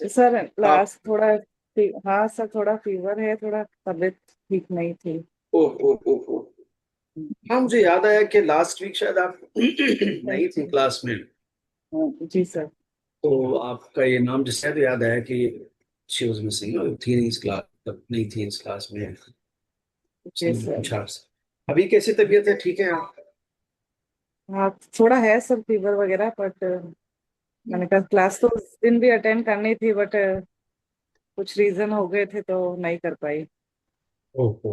Sir आप last थोड़ा हाँ सर, थोड़ा फीवर है, थोड़ा तबीयत ठीक नहीं थी। ओह ओह ओह ओह। हाँ, मुझे याद आया कि लास्ट वीक शायद आप नहीं थी क्लास में। जी सर। तो आपका ये नाम जिससे तो याद आया कि शी वाज मिसिंग, थी नहीं इस क्लास, नहीं थी इस क्लास में। जी इसलिए सर। पूछा आपसे। अभी कैसी तबीयत है? ठीक है आप? हाँ, थोड़ा है सर फीवर वगैरह, बट मैंने कहा क्लास तो उस दिन भी अटेंड करनी थी, बट कुछ रीजन हो गए थे तो नहीं कर पाई। ओहो।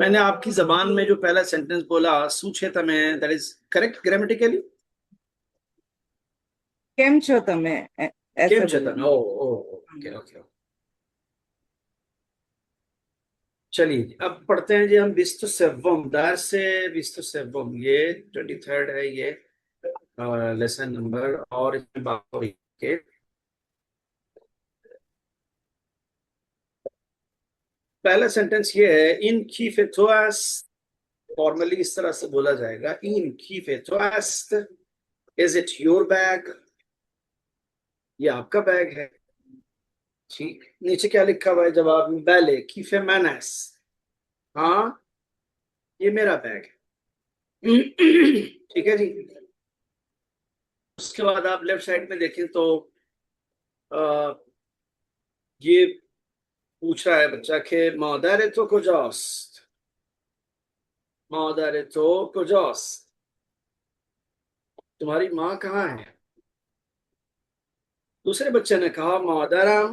मैंने आपकी जबान में जो पहला सेंटेंस बोला सूछे तमे, दैट इज करेक्ट ग्रामेटिकली? કેમ છો તમે केम ऐसे चेतन? बोलना। ओ ओ ओके ओके। चलिए अब पढ़ते हैं जी हम विस्तु सेवम दार से। विस्तु सेवम ये 23rd है, ये लेसन नंबर, और इसमें बात हो रही है कि पहला सेंटेंस ये है, इन खीफेतोस। फॉर्मली इस तरह से बोला जाएगा, इन खीफेतोस, इज इट योर बैग? ये आपका बैग है। ठीक, नीचे क्या लिखा हुआ है जवाब में? बैले खीफे मैनस। हाँ, ये मेरा बैग है। ठीक है जी। उसके बाद आप लेफ्ट साइड में देखें तो आ, ये पूछ रहा है बच्चा के मादर तो कुजास्त, मादर तो कुजास्त, तुम्हारी माँ कहाँ है? दूसरे बच्चे ने कहा मादरम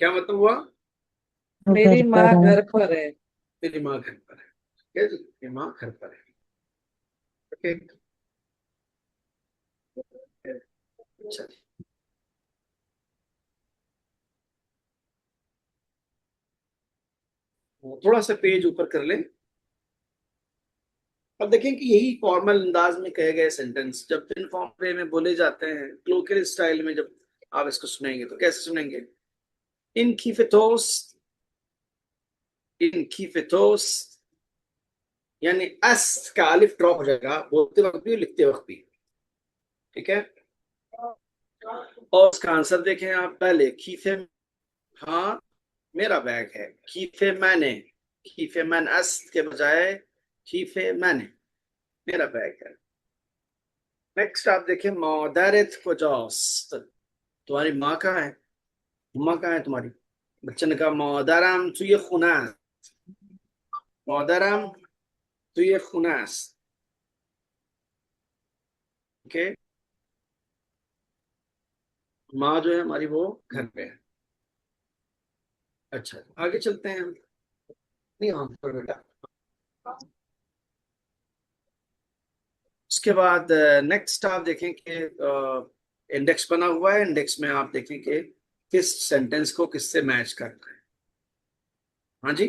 क्या मतलब हुआ? वो मेरी घर माँ पर है। घर पर है। मेरी माँ घर पर है। ठीक है जी, मेरी माँ घर पर है। ओके। अच्छा, थोड़ा सा पेज ऊपर कर लें। अब देखें कि यही फॉर्मल अंदाज में कहे गए सेंटेंस जब इनफॉर्म वे में बोले जाते हैं, क्लोकियल स्टाइल में, जब आप इसको सुनेंगे तो कैसे सुनेंगे? इन कीफेतोस, इन कीफेतोस, यानी अस का अलिफ ड्रॉप हो जाएगा बोलते वक्त भी लिखते वक्त भी। ठीक है। और उसका आंसर देखें आप पहले, खीफे, हाँ मेरा बैग है। खीफे मैंने, खीफे मैन अस के बजाय खीफे मैंने, मेरा बैग है। नेक्स्ट आप देखें, मौदारित कोजास्त, तुम्हारी माँ कहाँ है? माँ कहाँ है तुम्हारी? बच्चे ने कहा मौदाराम तू ये खुना, मौदाराम तू ये खुनास। ओके। माँ जो है हमारी वो घर पे है। अच्छा, आगे चलते हैं हम। नहीं हाँ बेटा। उसके बाद नेक्स्ट आप देखें कि इंडेक्स बना हुआ है। इंडेक्स में आप देखें कि किस सेंटेंस को किससे मैच करना है। हाँ जी।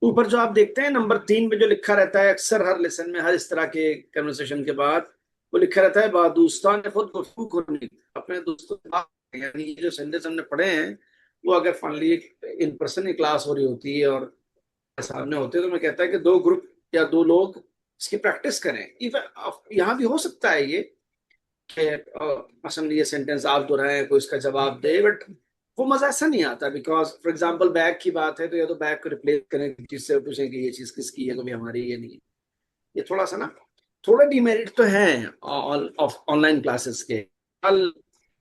ऊपर जो आप देखते हैं नंबर 3 पे जो लिखा रहता है अक्सर हर लेसन में, हर इस तरह के कन्वर्सेशन के बाद वो लिखा रहता है दोस्तान ने खुद गुफ्तगू करनी अपने दोस्तों के साथ। यानी ये जो सेंटेंस हमने पढ़े हैं वो अगर फाइनली इन पर्सन की क्लास हो रही होती है और सामने होते हैं तो मैं कहता है कि दो ग्रुप या दो लोग इसकी प्रैक्टिस करें। इवन यहाँ भी हो सकता है ये कि मसलन ये सेंटेंस आप दोहराएं, कोई इसका जवाब दे, बट वो मजा ऐसा नहीं आता। बिकॉज फॉर एग्जाम्पल बैग की बात है तो या तो बैग को रिप्लेस करें, चीज से पूछें कि ये चीज किसकी है, कभी हमारी ये नहीं है। ये थोड़ा सा ना, थोड़े डिमेरिट तो हैं ऑनलाइन क्लासेस के। कल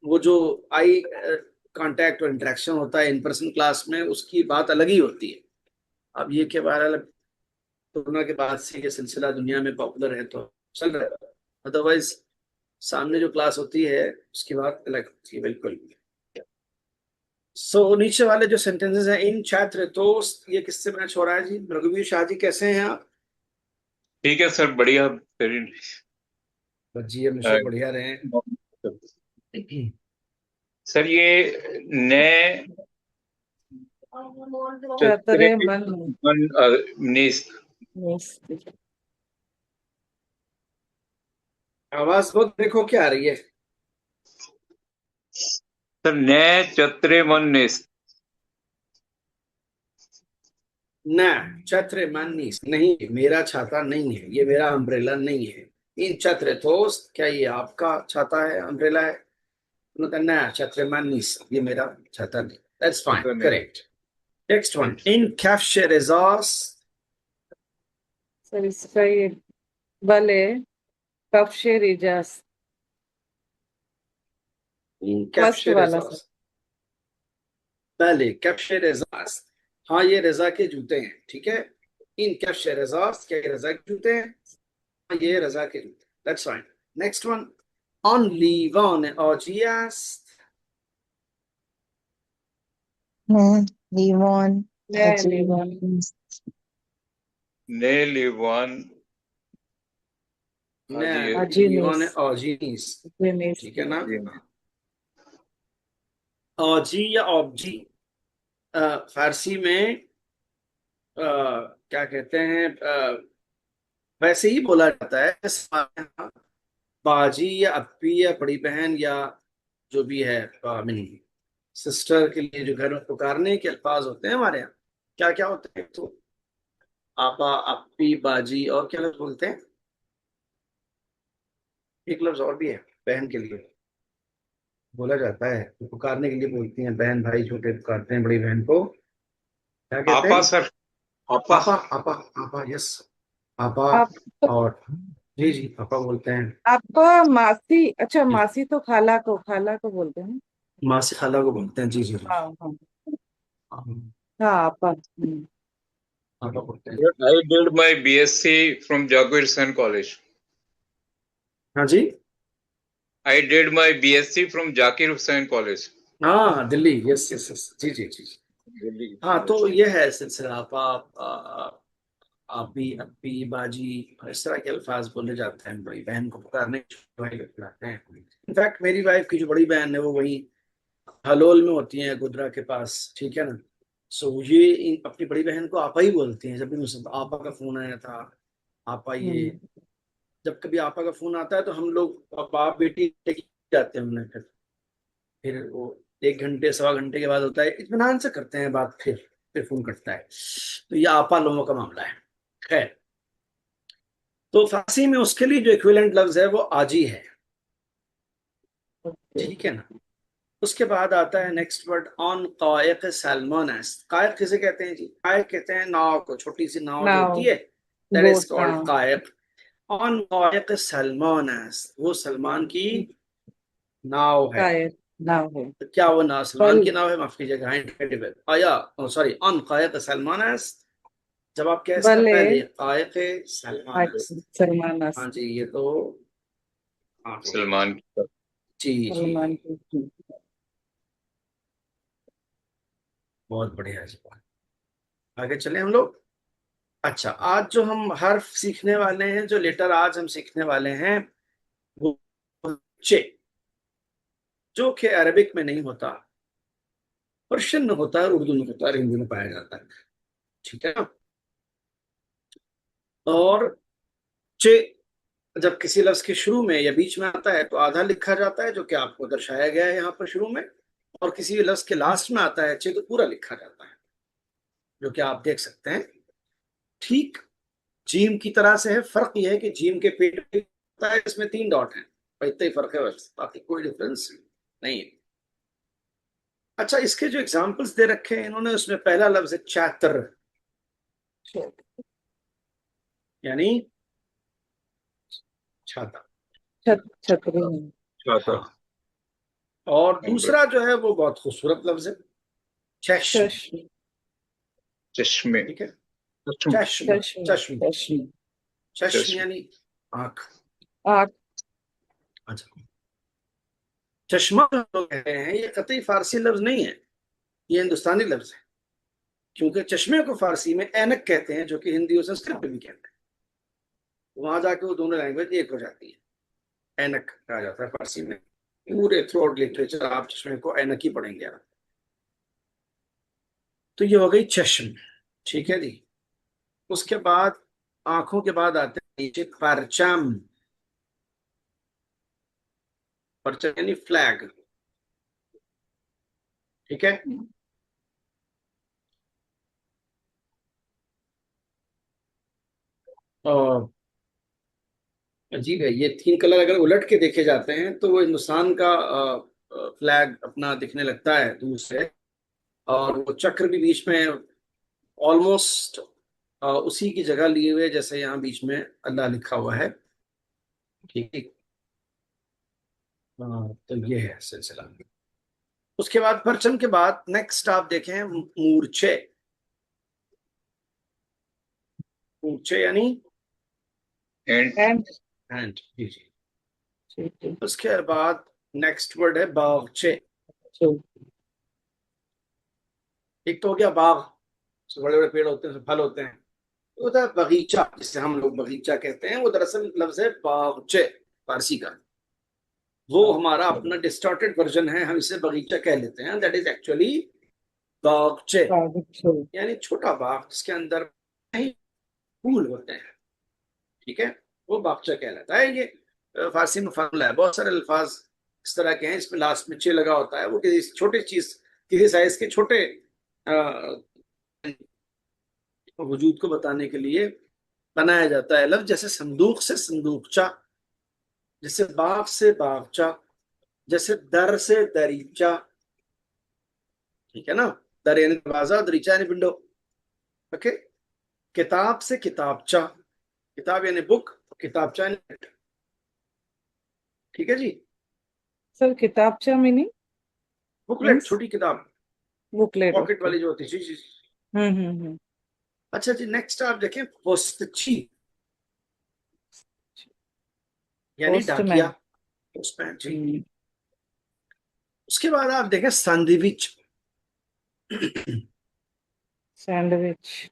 वो जो आई कांटेक्ट और इंटरेक्शन होता है इन पर्सन क्लास में, उसकी बात अलग ही होती है। अब ये के बारे कोरोना के बाद से ये सिलसिला दुनिया में पॉपुलर है तो चल रहा है, अदरवाइज सामने जो क्लास होती है उसकी बात अलग होती है बिल्कुल। नीचे वाले जो सेंटेंसेस हैं, इन छात्र तो, ये किससे मैच हो रहा है जी? रघुवीर शाह जी कैसे हैं आप? ठीक है सर, बढ़िया, वेरी जी हमेशा बढ़िया रहे। सर ये नए चतरे मन निस्त। आवाज बहुत देखो क्या आ रही है। सर नए चतरे मन निस्त। न छत्र माननी नहीं, मेरा छाता नहीं है, ये मेरा अम्ब्रेला नहीं है। इन छत्र दोस्त, क्या ये आपका छाता है, अम्ब्रेला है? उन्होंने कहा न छत्र माननी, ये मेरा छाता नहीं। That's fine, correct. Next one, in कैफ्शे रिजॉर्स। सर इसका ये भले कफशे रिजास, इन फर्स्ट कैफ्शे वाला सर। रिजॉर्स, पहले कैफ्शे रिजॉर्स। हाँ ये रजा के जूते हैं, ठीक है। इन कैफ्शे रिजॉर्स, क्या ये रजा के जूते हैं? हाँ ये रजा के जूते। That's fine. Next one, on Livon orgias. Limon, लीवन ने लिवान Livon orgies, ठीक है ना? औजी या ऑब्जी, फारसी में क्या कहते हैं, वैसे ही बोला जाता है जैसे हमारे यहाँ बाजी या अप्पी या बड़ी बहन या जो भी है, मीन सिस्टर के लिए जो घर में पुकारने के अल्फाज होते हैं हमारे यहाँ, क्या क्या होते हैं? तो आपा, अप्पी, बाजी, और क्या लफ्ज बोलते हैं? एक लफ्ज और भी है बहन के लिए, बोला जाता है, तो पुकारने के लिए बोलती हैं, बहन भाई छोटे पुकारते हैं बड़ी बहन को, क्या कहते आपा हैं? सर, आपा। आपा, आपा, आपा, यस, आपा। आप और जी जी पापा बोलते हैं। आपका मासी, अच्छा मासी तो खाला को बोलते हैं। माँ से खाला को बोलते हैं, जी जी जी। हाँ हाँ हाँ, हाँ आपा पापा बोलते हैं। I did my BSc from Jaguar Hussain College. हाँ जी। I did my BSc from Zakir Hussain College. हाँ दिल्ली, यस यस यस, जी जी जी। दिल्ली। हाँ तो ये है सिलसिला, आपा, आपी, अप्पी, बाजी, इस तरह के अल्फाज बोले जाते हैं बड़ी बहन को पुकारने के, छोटे भाई को बुलाते हैं। इनफैक्ट मेरी वाइफ की जो बड़ी बहन है वो वही हलोल में होती है, गुजरा के पास, ठीक है ना। ये अपनी बड़ी बहन को आपा ही बोलती हैं। जब भी मुझसे आपा का फोन आया था, आपा ये, जब कभी आपा का फोन आता है तो हम लोग बाप बेटी जाते हैं हमने, फिर वो 1 घंटे 1.25 घंटे के बाद होता है, इत्मीनान से करते हैं बात, फिर फोन करता है। तो ये आपा लोगों का मामला है। खैर, तो फारसी में उसके लिए जो इक्विवेलेंट लफ्ज है वो आजी है, ठीक है ना। उसके बाद आता है नेक्स्ट वर्ड, ऑन कायक सैल्मोनस। कायक किसे कहते हैं जी? कायक कहते हैं नाव को, छोटी सी नाव जो नाव होती है, that is boat called kayak. On kayak salmons, वो सलमान की नाव है। कायर नाव है। तो क्या वो नाव सलमान बल की नाव है? माफ कीजिएगा, इंक्रेडिबल आया, सॉरी, ऑन कायक सैल्मोनस। जवाब क्या है इसका? भले पहले कायक सैल्मोनस। सलमान हाँ जी, ये तो हाँ सलमान की तरफ। जी जी, सलमान की बहुत बढ़िया जी। आगे चले हम लोग। अच्छा, आज जो हम हर्फ सीखने वाले हैं, जो लेटर आज हम सीखने वाले हैं, वो चे, जो कि अरबिक में नहीं होता, पर्शियन में होता है, उर्दू में होता है, हिंदी में पाया जाता है, ठीक है ना। और चे जब किसी लफ्ज के शुरू में या बीच में आता है तो आधा लिखा जाता है, जो कि आपको दर्शाया गया है यहाँ पर शुरू में। और किसी भी लफ्ज के लास्ट में आता है चे तो पूरा लिखा जाता है, जो कि आप देख सकते हैं। ठीक जीम की तरह से है, फर्क यह है कि जीम के पेट में होता है, इसमें 3 डॉट हैं, इतना ही फर्क है बस, बाकी कोई डिफरेंस नहीं है। अच्छा, इसके जो एग्जाम्पल्स दे रखे हैं इन्होंने, उसमें पहला लफ्ज है चातर, यानी छाता। छतरी नहीं। छाता। और अम्ब्रेला। दूसरा जो है वो बहुत खूबसूरत लफ्ज है, चश्म। चश्म। चश्मे। ठीक है, चश्म। चश्म। चश्म। चश्म। चश्म। चश्म चश्म। यानी आंख। आँख। अच्छा, चश्मा जो लोग कह रहे हैं ये कतई फारसी लफ्ज नहीं है, ये हिंदुस्तानी लफ्ज है। क्योंकि चश्मे को फारसी में ऐनक कहते हैं, जो कि हिंदी और संस्कृत में भी कहते हैं। वहां जाके वो दोनों लैंग्वेज एक हो जाती है। ऐनक कहा जाता है फारसी में। पूरे थ्रू आउट लिटरेचर आप चश्मे को ऐनक ही पढ़ेंगे आप। तो ये हो गई चश्म। ठीक है जी। उसके बाद आंखों के बाद आते हैं नीचे परचम। परचम यानी फ्लैग। ठीक है। और अजीब है, ये तीन कलर अगर उलट के देखे जाते हैं तो वो हिंदुस्तान का फ्लैग अपना दिखने लगता है दूर से। और वो चक्र भी बीच में ऑलमोस्ट उसी की जगह लिए हुए, जैसे यहाँ बीच में अल्लाह लिखा हुआ है। ठीक है। तो ये है सिलसिला। उसके बाद परचम के बाद नेक्स्ट आप देखें मूर्छे। मूर्छे यानी एंड। हैंड। हैंड। जी जी। ठीक है। उसके बाद नेक्स्ट वर्ड है बागचे। ठीक। एक तो हो गया बाग, बड़े बड़े पेड़ होते हैं, उसमें फल होते हैं। तो होता है बगीचा, जिसे हम लोग बगीचा कहते हैं, वो दरअसल लफ्ज है बागचे फारसी का। वो हमारा अपना डिस्टॉर्टेड वर्जन है, हम इसे बगीचा कह लेते हैं। दैट इज एक्चुअली बागचे, ठीक। यानी छोटा बाग जिसके अंदर कई फूल होते हैं। ठीक है, वो बागचा कहलाता है। ये फारसी में फॉर्मूला है। बहुत सारे अल्फाज इस तरह के हैं, इसमें लास्ट में चे लगा होता है। वो किसी छोटी चीज, किसी साइज के छोटे वजूद को बताने के लिए बनाया जाता है लफ्ज। जैसे संदूक से संदूकचा, जैसे बाग से बागचा, जैसे दर से दरीचा। ठीक है ना। दर यानी दरवाजा, दरीचा यानी विंडो। ओके। किताब से किताबचा, किताब यानी बुक, किताबचा यानी book। ठीक है जी। सर किताबचा मीनिंग बुकलेट, मीन्स छोटी किताब, बुकलेट। Pocket okay. वाली जो होती है। जी जी। हम्म। अच्छा जी, नेक्स्ट आप देखें पोस्टची, यानी डाकिया, पोस्टमैन। पोस्टमैन जी। हम्म। उसके बाद आप देखें sandwich. Sandwich.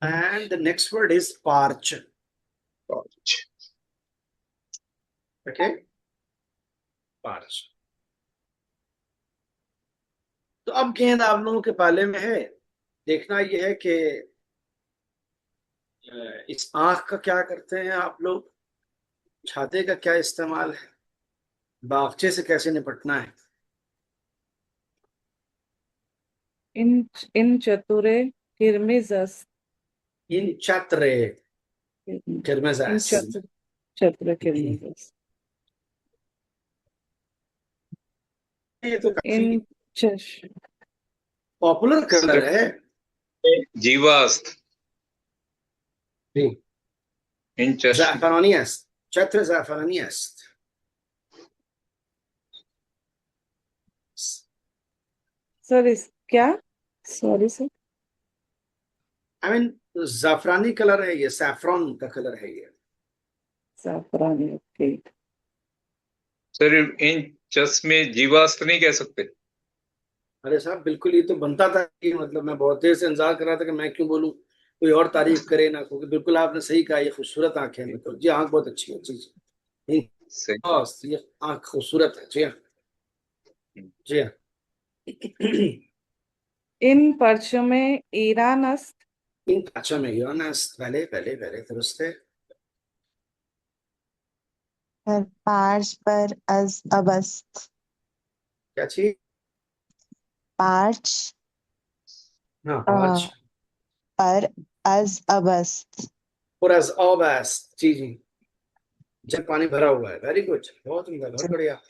And the next word is parch. Okay, parch. तो अब गेंद आप लोगों के पाले में है। देखना यह है कि इस आंख का क्या करते हैं आप लोग, छाते का क्या इस्तेमाल है, बागचे से कैसे निपटना है। इन इन चतुरे किरमिजस। इन छात्रे इन किरमजास। चतुरे किरमिजस। ये तो इन काफी चश पॉपुलर कलर है। जीवास्त। जी। इन चश्म। ज़ैफ़रानियस, छत्र ज़ैफ़रानियस। सर इस क्या, sorry sir. I mean ज़ाफ़रानी colour है ये, सैफरॉन का कलर है ये। ज़ाफ़रानी। ओके। सर इन चश्मे जीवास्त नहीं कह सकते। अरे साहब बिल्कुल, ये तो बनता था कि मतलब मैं बहुत देर से इंतजार कर रहा था कि मैं क्यों बोलूं, कोई और तारीफ करे ना। क्योंकि बिल्कुल आपने सही कहा, ये खूबसूरत आंखें हैं। बिल्कुल जी, आंख बहुत अच्छी है जी जी। सही। बस ये आंख खूबसूरत है जी हाँ। जी हाँ। इन पर्चों में ईरान अस्त। अच्छा मैं योनास, पहले पहले पहले दुरुस्त है। पार्श पर अज अबस्त। क्या चीज। पार्च हाँ अ, पाँच। पर अज अबस्त। पुरज ओबस, जी जी। जब पानी भरा हुआ है। वेरी गुड, बहुत उम्दा, बहुत बढ़िया।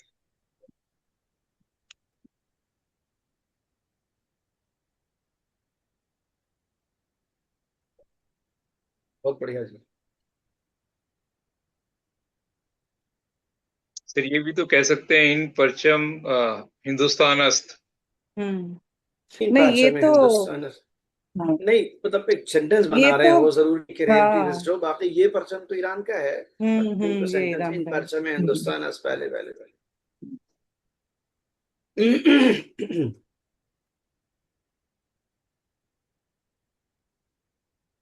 बहुत बढ़िया जी। फिर ये भी तो कह सकते हैं इन परचम हिंदुस्तानस्त। इन नहीं भाषा ये में तो हिंदुस्तान। हाँ, नहीं मतलब एक सेंटेंस ये बना रहे तो हैं, वो जरूरी नहीं कि रेल की हाँ, विजिट हो, बाकी ये परचम तो ईरान का है। इन तो ये सेंटेंस ईरान इन का है। परचम में हम्म। हिंदुस्तान अस पहले पहले पहले।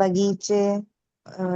बगीचे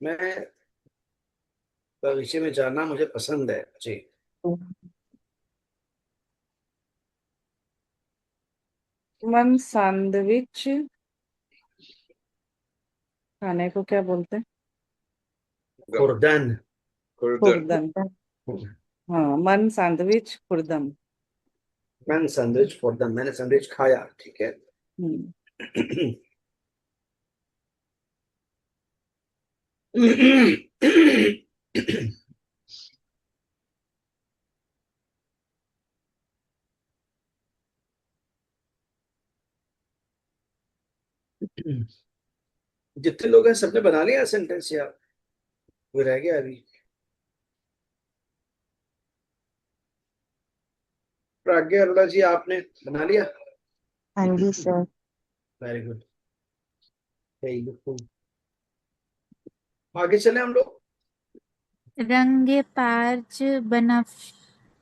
मैं बगीचे में जाना मुझे पसंद है जी. मन सैंडविच खाने को क्या बोलते हैं? खुर्दन. खुर्दन। खुर्दन। हाँ, मन सैंडविच खुर्दन। मैं सैंडविच खुर्दन, मैंने सैंडविच खाया, ठीक है. हम्म। जितने लोग हैं सबने बना लिया सेंटेंस या कोई रह गया अभी? प्राज्ञा अरोड़ा जी, आपने बना लिया? हाँ जी sir. Very good. Very good. आगे चले हम लोग. रंग पार्च बनफ्श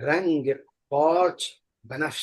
रंग पार्च बनफश.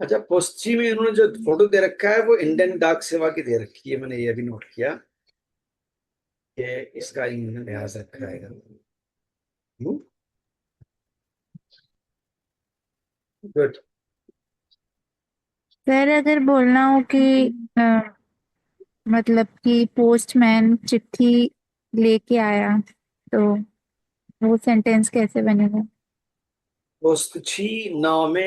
अच्छा, पोस्ची में इन्होंने जो फोटो दे रखा है वो इंडियन डाक सेवा की दे रखी है, मैंने ये भी नोट किया कि इसका इन्होंने लिहाज रखा है. गुड. सर अगर बोलना हो कि मतलब कि पोस्टमैन चिट्ठी लेके आया तो वो सेंटेंस कैसे बनेगा? Postçi name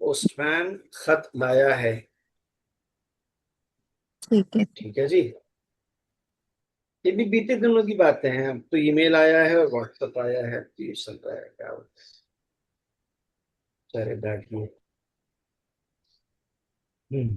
पोस्टमैन खत लाया है. ठीक है। ठीक है जी. ये भी बीते दिनों की बातें हैं. अब तो ईमेल आया है और व्हाट्सएप आया है, तो ये चल रहा है क्या. सारे बैठिए. हम्म.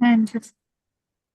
हाँ जी।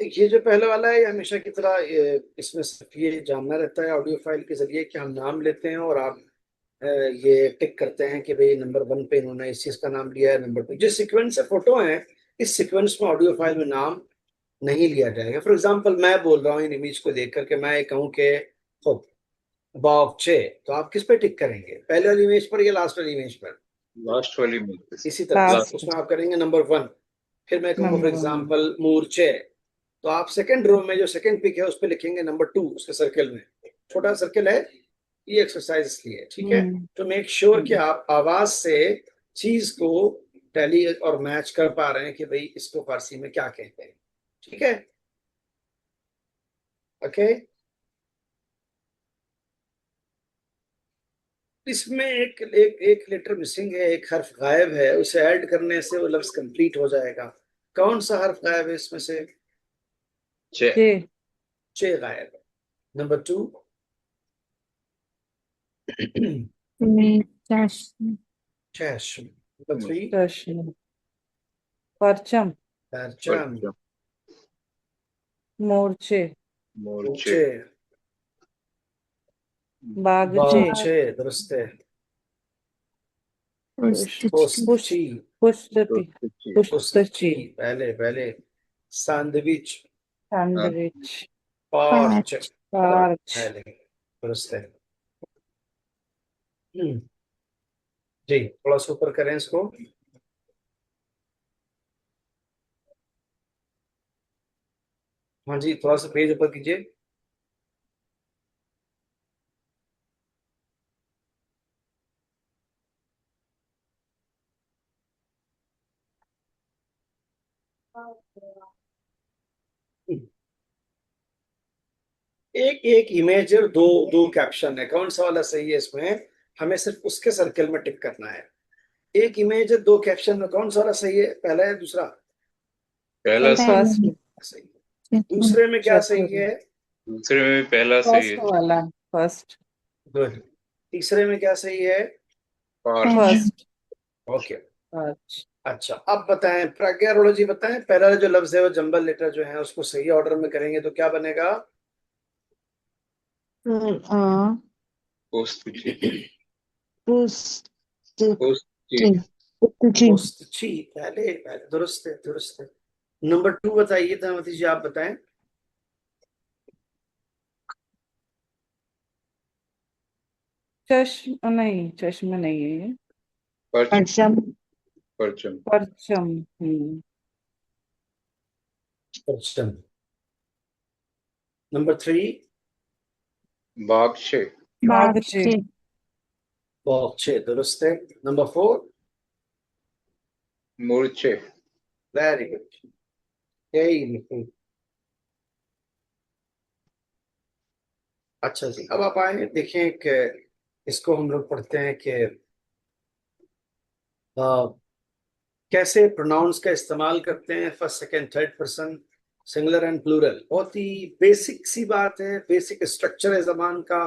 ये जो पहले वाला है, ये हमेशा की तरह इसमें सिर्फ ये जानना रहता है ऑडियो फाइल के जरिए कि हम नाम लेते हैं और आप ये टिक करते हैं कि भाई नंबर 1 पे इन्होंने इस चीज का नाम लिया है, नंबर 2 जिस सीक्वेंस से फोटो है इस सीक्वेंस में ऑडियो फाइल में नाम नहीं लिया जाएगा. फॉर एग्जांपल मैं बोल रहा हूँ इन इमेज को देख करके, मैं कहूँ कि खूब बागचे, तो आप किस पे टिक करेंगे, पहले वाली इमेज पर या लास्ट वाली इमेज पर? लास्ट वाली में। इसी तरह से लास्ट उसमें आप करेंगे नंबर 1. फिर मैं कहूँगा फॉर नंबर 1। एग्जाम्पल मूर्छे, तो आप सेकंड रो में जो सेकंड पिक है उस पर लिखेंगे नंबर 2 उसके सर्कल में. छोटा सर्कल है. ये एक्सरसाइज इसलिए है, ठीक है, तो मेक श्योर कि आप आवाज से चीज को टैली और मैच कर पा रहे हैं कि भाई इसको फारसी में क्या कहते हैं. ठीक है. ओके. इसमें एक एक एक लेटर मिसिंग है, एक हर्फ गायब है, उसे ऐड करने से वो लफ्ज कंप्लीट हो जाएगा. कौन सा हर्फ गायब है इसमें से? चे। जे। चे गायब है. नंबर 2. चश्म। चश्म. नंबर 3. चश्म। परचम। परचम. परचम। मोर्चे। मोर्चे। ऊंचे. बागचे। बागचे. दुरुस्त है. पुष्ट। पुष्ट पोस्ची. पुष्टति पोस्ची. पुष्टची। पहले पहले. सैंडविच. सैंडविच। पार्च. पाँच। पार्च। पहले. दुरुस्त है. हम्म. जी थोड़ा सा ऊपर करें इसको। हाँ जी, थोड़ा सा पेज ऊपर कीजिए। एक एक इमेज और दो दो कैप्शन है, कौन सा वाला सही है इसमें? हमें सिर्फ उसके सर्कल में टिक करना है। एक इमेज है, दो कैप्शन में कौन सा वाला सही है? पहला है दूसरा? पहला सही। फर्स्ट। सही है। दूसरे में क्या सही है? दूसरे में भी पहला सही फर्स्ट है। वाला। फर्स्ट। गुड। तीसरे में क्या सही है? पार्च। फर्स्ट। ओके। फर्स्ट। अच्छा, अब बताएं प्रज्ञा अरोड़ा जी, बताएं पहला जो लफ्ज है वो जंबल लेटर जो है उसको सही ऑर्डर में करेंगे तो क्या बनेगा? पोस्टची। पुष्टि पोस्टची। पुष्टि पोस्टची, पहले पहले दुरुस्त है, दुरुस्त है। नंबर 2 बताइए धनवती जी, आप बताएं। चश्म नहीं, चश्मा नहीं है ये। परचम। परचम परचम। परचम। Question number 3। बागशे। बागचे। बागचे बहुत अच्छे, दुरुस्त है। नंबर 4। मूर्छे। वेरी गुड, यही लिखूं। अच्छा जी, अब आप आए देखें कि इसको हम लोग पढ़ते हैं कि कैसे प्रोनाउंस का इस्तेमाल करते हैं, first second third person, singular and plural. बहुत ही बेसिक सी बात है, बेसिक स्ट्रक्चर है जबान का।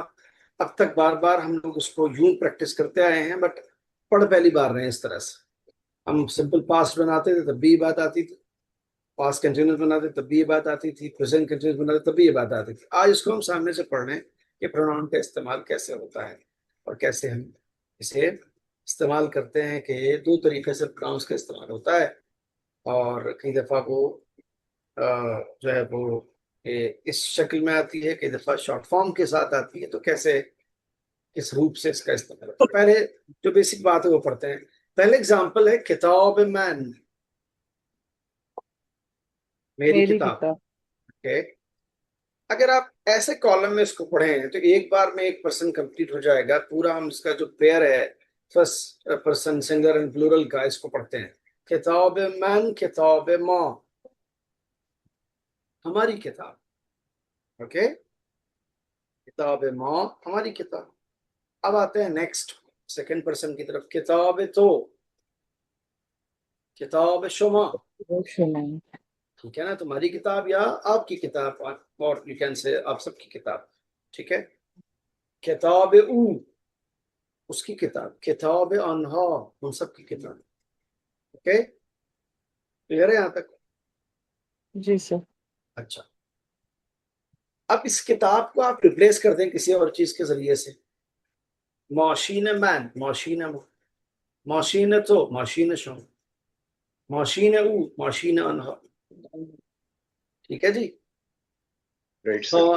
अब तक बार बार हम लोग उसको यूं प्रैक्टिस करते आए हैं, बट पढ़ पहली बार रहे हैं इस तरह से। हम सिंपल पास्ट बनाते थे तब भी ये बात आती थी, पास्ट कंटिन्यूस बनाते तब भी ये बात आती थी, प्रेजेंट कंटिन्यूस बनाते तब भी ये बात आती थी। आज इसको हम सामने से पढ़ रहे हैं कि प्रोनाउन का इस्तेमाल कैसे होता है और कैसे हम इसे इस्तेमाल करते हैं, कि ये दो तरीके से प्रोनाउंस का इस्तेमाल होता है। और कई दफ़ा वो जो है वो इस शक्ल में आती है, कई दफ़ा शॉर्ट फॉर्म के साथ आती है। तो कैसे, किस रूप से इसका इस्तेमाल है, तो पहले जो बेसिक बात है वो पढ़ते हैं। पहले एग्जाम्पल है किताब मैन, मेरी मेरी किताब। किताब। ओके, अगर आप ऐसे कॉलम में इसको पढ़ें तो एक बार में एक पर्सन कंप्लीट हो जाएगा पूरा। हम इसका जो पेयर है first person singular and plural का, इसको पढ़ते हैं। किताब मैन, किताब माँ, हमारी किताब। ओके, किताब माँ हमारी किताब। अब आते हैं नेक्स्ट सेकंड पर्सन की तरफ। किताब तो, किताब शुमा। रोशनाई। ठीक है ना, तुम्हारी किताब या आपकी किताब, और यू कैन से आप सबकी किताब। ठीक है। किताब ऊ, उसकी किताब। किताब अनहा, उन सबकी किताब। ओके, क्लियर है यहाँ तक? जी सर। अच्छा, अब इस किताब को आप रिप्लेस कर दें किसी और चीज के जरिए से। मशीन मैन, मशीन मशीन तो, मशीन शो, मशीन ऊ, मशीन अनहा। ठीक है जी। Right sir.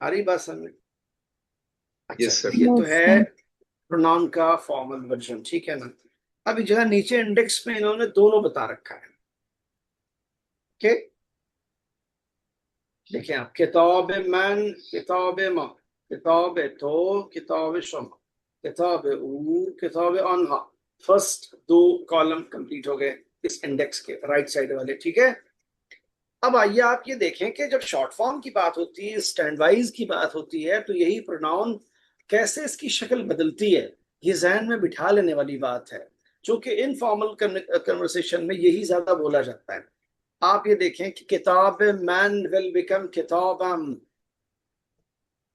आ रही बात समझ? अच्छा, यस तो सर। ये तो यस है सर प्रोनाउन का फॉर्मल वर्जन, ठीक है ना। अभी जो है नीचे इंडेक्स में इन्होंने दोनों बता रखा है। ओके, देखिए आप, किताब मैन, किताब माँ, किताब तो, किताब शमा, किताब ऊ, किताब अनहा। फर्स्ट दो कॉलम कंप्लीट हो गए इस इंडेक्स के राइट साइड वाले, ठीक है। अब आइए आप ये देखें कि जब शॉर्ट फॉर्म की बात होती है, स्टैंड वाइज की बात होती है, तो यही प्रोनाउन कैसे इसकी शक्ल बदलती है, ये जहन में बिठा लेने वाली बात है। जो कि इनफॉर्मल कन्वर्सेशन में यही ज्यादा बोला जाता है। आप ये देखें कि किताब मैन विल बिकम किताबम,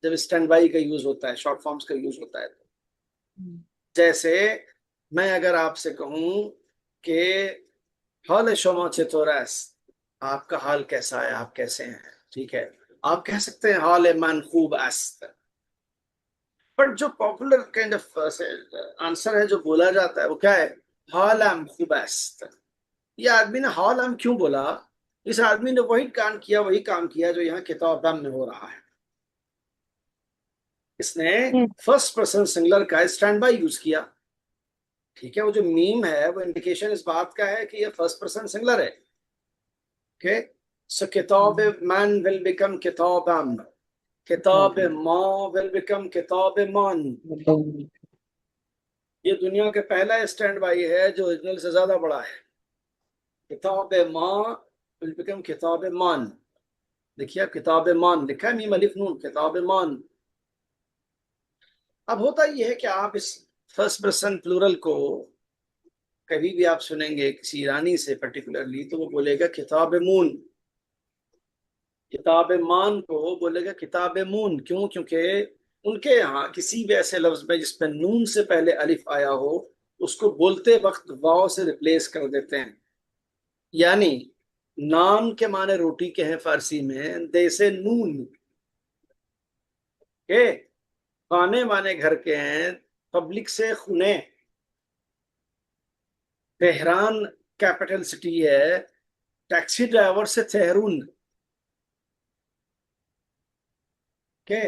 जब स्टैंड बाई का यूज होता है, शॉर्ट फॉर्म्स का यूज होता है। जैसे मैं अगर आपसे कहूं कि हाल शमा चतुरस, आपका हाल कैसा है, आप कैसे हैं, ठीक है। आप कह सकते हैं हाल मन खूब अस्त, पर जो पॉपुलर काइंड ऑफ आंसर है जो बोला जाता है वो क्या है, हाल एम खूब अस्त। ये आदमी ने हाल एम क्यों बोला, इस आदमी ने वही काम किया जो यहाँ किताब में हो रहा है। इसने Yes. फर्स्ट पर्सन सिंगुलर का स्टैंड बाय यूज किया, ठीक है। वो जो मीम है वो इंडिकेशन इस बात का है कि ये फर्स्ट पर्सन सिंगुलर है। ओके, सो किताब मैन विल बिकम किताबम, किताब माँ विल बिकम किताब मान। ये दुनिया का पहला स्टैंड बाई है जो ओरिजिनल से ज्यादा बड़ा है। किताब माँ विल बिकम किताब मान। देखिए आप, किताब मान लिखा है मीम अलिफ नून, किताब मान। अब होता यह है कि आप इस फर्स्ट पर्सन प्लूरल को कभी भी आप सुनेंगे किसी ईरानी से पर्टिकुलरली, तो वो बोलेगा किताब मून, किताब मान को बोलेगा किताब मून। क्यों? क्योंकि उनके यहाँ किसी भी ऐसे लफ्ज में जिसपे नून से पहले अलिफ आया हो उसको बोलते वक्त वाव से रिप्लेस कर देते हैं। यानी नान के माने रोटी के हैं फारसी में, दे से नून के, खाने माने घर के हैं, पब्लिक से खुने। तेहरान कैपिटल सिटी है, टैक्सी ड्राइवर से तेहरून के।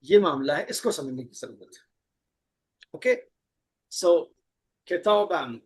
ये मामला है, इसको समझने की जरूरत है। ओके, सो किताबम,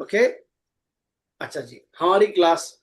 ओके, अच्छा जी, हमारी क्लास,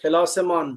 क्लास मान،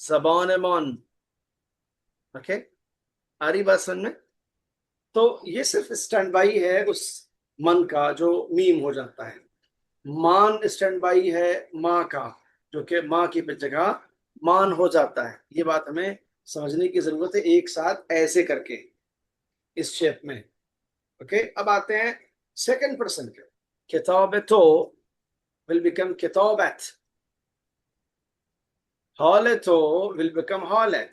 जबानमान। ओके, आ रही बात समझ में? तो ये सिर्फ स्टैंड बाई है उस मन का जो मीम हो जाता है। मान स्टैंड बाई है माँ का, जो कि माँ की जगह मान हो जाता है। ये बात हमें समझने की जरूरत है एक साथ ऐसे करके, इस शेप में। ओके, अब आते हैं सेकंड पर्सन के। किताब तो विल बिकम किताबत, हाल तो विल बिकम हालत,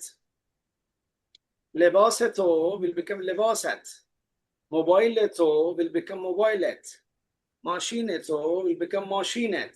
लिबास तो विल बिकम लिबासत, मोबाइल तो विल बिकम मोबाइलत, माशीन तो विल बिकम माशीनत,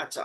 अच्छा,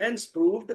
hence proved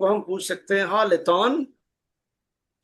को हम पूछ सकते हैं हालतन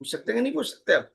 पूछ सकते हैं कि नहीं पूछ सकते? अब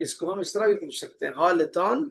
इसको हम इस तरह भी पूछ सकते हैं हालतन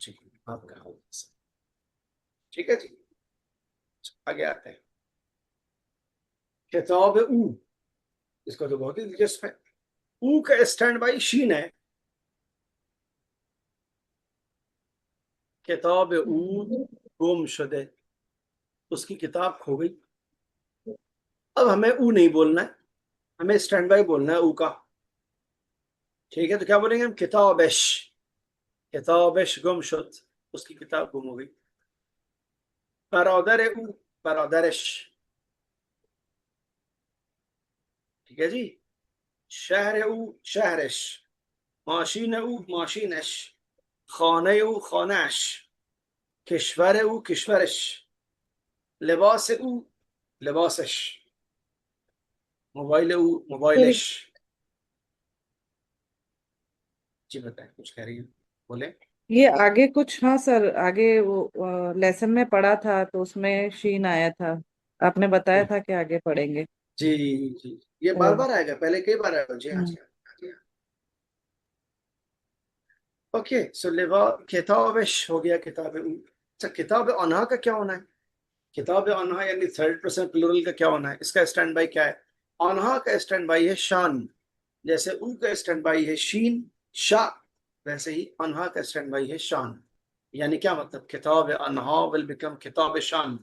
ठीक है, आपका हाल कैसा, ठीक है जी। आगे आते हैं, किताब ऊ, इसको तो बहुत ही दिलचस्प है। ऊ का स्टैंड बाई शीन है, किताब ऊ गुम शुदे, उसकी किताब खो गई। अब हमें ऊ नहीं बोलना है, हमें स्टैंड बाई बोलना है ऊ का, ठीक है। तो क्या बोलेंगे हम, किताबश, किताबश गुम शुद, उसकी किताब गुम हो गई। बरादर ऊ, बरादरश, ठीक है जी। शहर ऊ, शहरश, माशीन ऊ, माशीनश, खाने ऊ, खानश, कश्वर ऊ, कश्वरश, लिबास ऊ, लिबासश, मोबाइल ऊ, मोबाइलश। जी बताएं, कुछ कह रही है, बोले। ये आगे कुछ, हाँ सर, आगे वो लेसन में पढ़ा था तो उसमें शीन आया था, आपने बताया था कि आगे पढ़ेंगे। जी जी, ये बार बार आएगा, पहले कई बार आएगा। जी हाँ, हम्म। जी हाँ। ओके, सो लिबा किताबश हो गया, किताब। अच्छा, किताब अनहा का क्या होना है? किताब अनहा यानी थर्ड पर्सन प्लूरल का क्या होना है? इसका स्टैंड बाई क्या है? अनहा का स्टैंड बाई है शान, जैसे ऊ का स्टैंड बाई है शीन शा, वैसे ही अनहा का स्टैंड बाई है शान। यानी क्या मतलब, किताब अनहा विल बिकम किताब शान,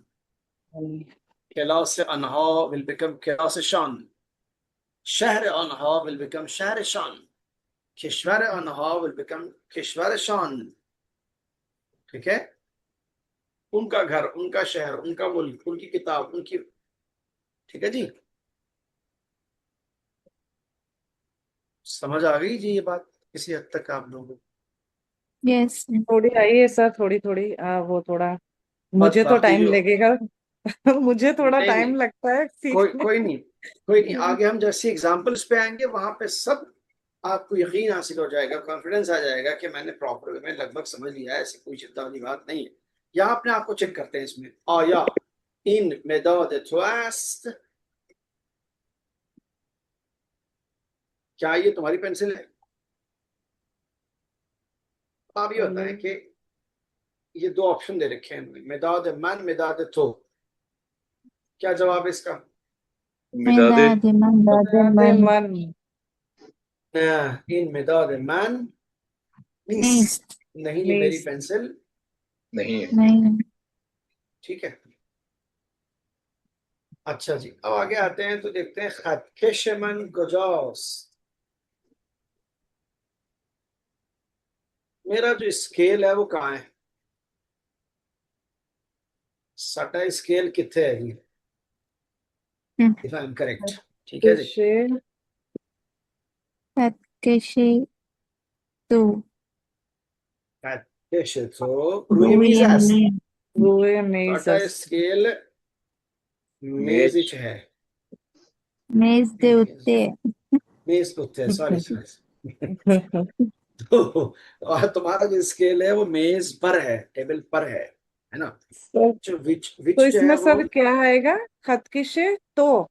क्लास अनहा विल बिकम क्लास शान, शहर अनहा विल बिकम शहर शान। Kishwara anha will become Kishwarashan. ठीक है, उनका घर, उनका शहर, उनका मुल्क, उनकी किताब, उनकी, ठीक है जी, समझ आ गई जी ये बात किसी हद तक आप लोगों को? यस। थोड़ी आई है सर, थोड़ी थोड़ी वो थोड़ा और मुझे तो बाकी टाइम जो, लगेगा। मुझे थोड़ा नहीं नहीं, टाइम लगता है कोई सीखने कोई नहीं, कोई नहीं, में। आगे हम जैसे एग्जांपल्स पे आएंगे वहां पे सब आपको यकीन हासिल हो जाएगा, कॉन्फिडेंस आ जाएगा कि मैंने प्रॉपर वे में लगभग समझ लिया है, ऐसी कोई चिंता वाली बात नहीं है। यहाँ अपने आप को चेक करते हैं इसमें, आया इन मेदाद ट्वास्ट, क्या ये तुम्हारी पेंसिल है? आप ये बताएं कि ये दो ऑप्शन दे रखे हैं, मेदाद मन, मेदाद तो, क्या जवाब है इसका? मिदादे मेदाद मन। मेदाद मन। इन मेदाद मन मीस, मीस। नहीं ये मेरी मीस। पेंसिल नहीं है। नहीं। ठीक है। अच्छा जी, अब आगे आते हैं तो देखते हैं खतकेशमन गजौस। मेरा जो स्केल है वो कहाँ है? साटा स्केल कितने है जी, इफ आई एम करेक्ट? ठीक है जी, किशे खतकेशे तो खतकेश तो रुई मीज़ास, रुए मेज साटा स्केल मेज मेज है, मेज दे उत्ते। मेज कुत्ते है, सॉरी सॉरी। और तुम्हारा जो स्केल है वो मेज पर है, टेबल पर है ना? तो, जो तो विच जो है इसमें वो सर क्या आएगा? खतकिशे तो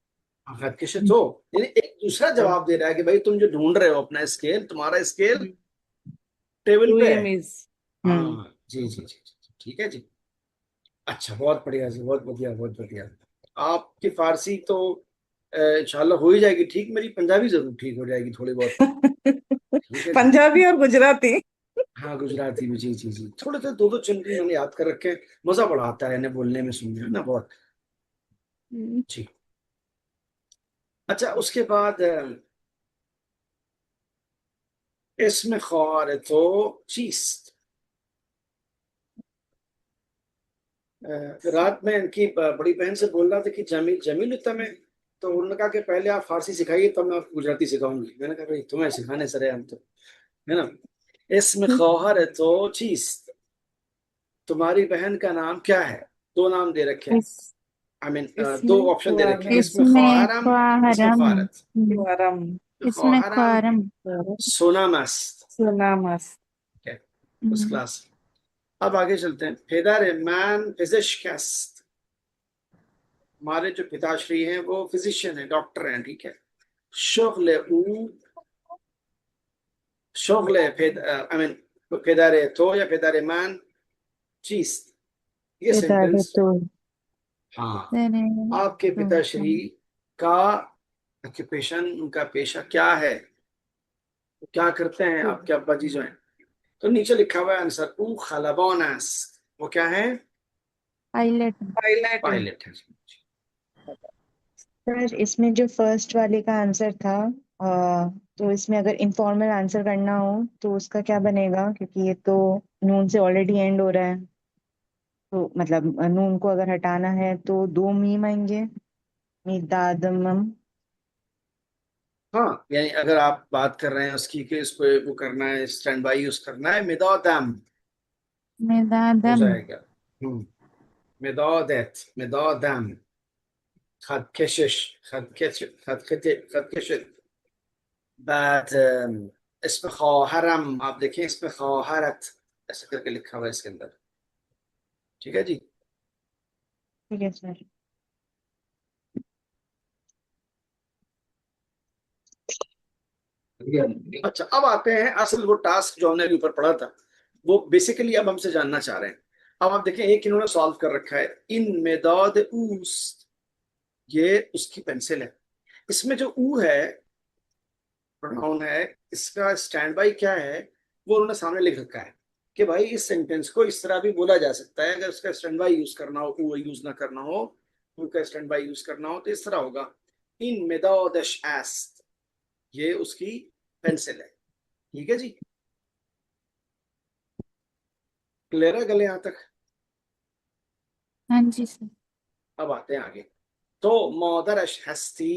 खतकेश तो, यानी एक दूसरा जवाब दे रहा है कि भाई तुम जो ढूंढ रहे हो अपना स्केल, तुम्हारा स्केल टेबल पे रुए है। मेज। हाँ जी जी जी जी, ठीक है जी। अच्छा, बहुत बढ़िया जी, बहुत बढ़िया, बहुत बढ़िया। आपकी फारसी तो इंशाल्लाह हो ही जाएगी ठीक, मेरी पंजाबी जरूर ठीक हो जाएगी थोड़ी बहुत। ठीक है जी। पंजाबी और गुजराती। हाँ गुजराती भी, जी जी जी, थोड़े से दो दो चिन्ह मैंने याद कर रखे हैं, मजा बड़ा आता है इन्हें बोलने में, सुनने में ना बहुत। जी। अच्छा, उसके बाद इसमें ख्वार तो चीज, रात में इनकी बड़ी बहन से बोल रहा था कि जमील जमील उत्तम है, तो उन्होंने कहा कि पहले आप फारसी सिखाइए तब मैं आपको गुजराती सिखाऊंगी। मैंने कहा भाई तुम्हें सिखाने सरे हम तो, है ना? इसमें खौहर है तो चीज, तुम्हारी बहन का नाम क्या है? दो नाम दे रखे हैं, इस आई मीन दो इसमें ऑप्शन दे रखे हैं, ख्वारम। इसमें इसमें खौहरम, इसमें ख्वारम। फारत। ख्वारम। इसमें खौहरम ख्वारम। सोना मस्त, सुना मस्त। ठीक है, उस क्लास। अब आगे चलते हैं, फेदर मैन फिजिशकेस्ट, हमारे जो पिताश्री हैं वो फिजिशियन है, डॉक्टर हैं, ठीक है। शोगले ऊ, शोगले फेद आई मीन फेदारे तो या फेदारे मैन चीज, ये बेदादे सेंटेंस, तो हाँ, तेरे आपके तो पिताश्री का ऑक्यूपेशन, उनका पेशा क्या है, वो क्या करते हैं आपके अब्बा जी जो हैं? तो नीचे लिखा हुआ है आंसर, ऊ खलाबोनस, वो क्या है? पायलट। पायलट है। पायलट है। सर इसमें जो फर्स्ट वाले का आंसर था, तो इसमें अगर इनफॉर्मल आंसर करना हो तो उसका क्या बनेगा, क्योंकि ये तो नून से ऑलरेडी एंड हो रहा है, तो मतलब नून को अगर हटाना है तो दो मीम आएंगे, मिदादमम। हाँ, यानी अगर आप बात कर रहे हैं उसकी कि इसको वो करना है, स्टैंड बाई यूज करना है, मिदोदम हो मेदादम। जाएगा। मिदोदत, मिदोदम, खदकेशिश, खदकेशिश, बाद इसमें खौहरम, आप देखें इसमें खौहरत ऐसे करके लिखा हुआ है इसके अंदर, ठीक है जी। ठीक है सर। अच्छा, अब आते हैं असल वो टास्क जो हमने अभी ऊपर पढ़ा था, वो बेसिकली अब हमसे जानना चाह रहे हैं। अब आप देखें, एक इन्होंने सॉल्व कर रखा है, इन मेदाद ऊस, ये उसकी पेंसिल है। इसमें जो ऊ है, प्रोनाउन है, इसका स्टैंड बाई क्या है वो उन्होंने सामने लिख रखा है कि भाई इस सेंटेंस को इस तरह भी बोला जा सकता है, अगर उसका स्टैंड बाई यूज करना हो, ऊ यूज ना करना हो, ऊ का स्टैंड बाई यूज करना हो तो इस तरह होगा, इन मेदादश एस्ट, ये उसकी पेंसिल है, ठीक है जी, क्लियर है गले यहां तक? हाँ जी सर। अब आते हैं आगे। तो मदर हस्ती,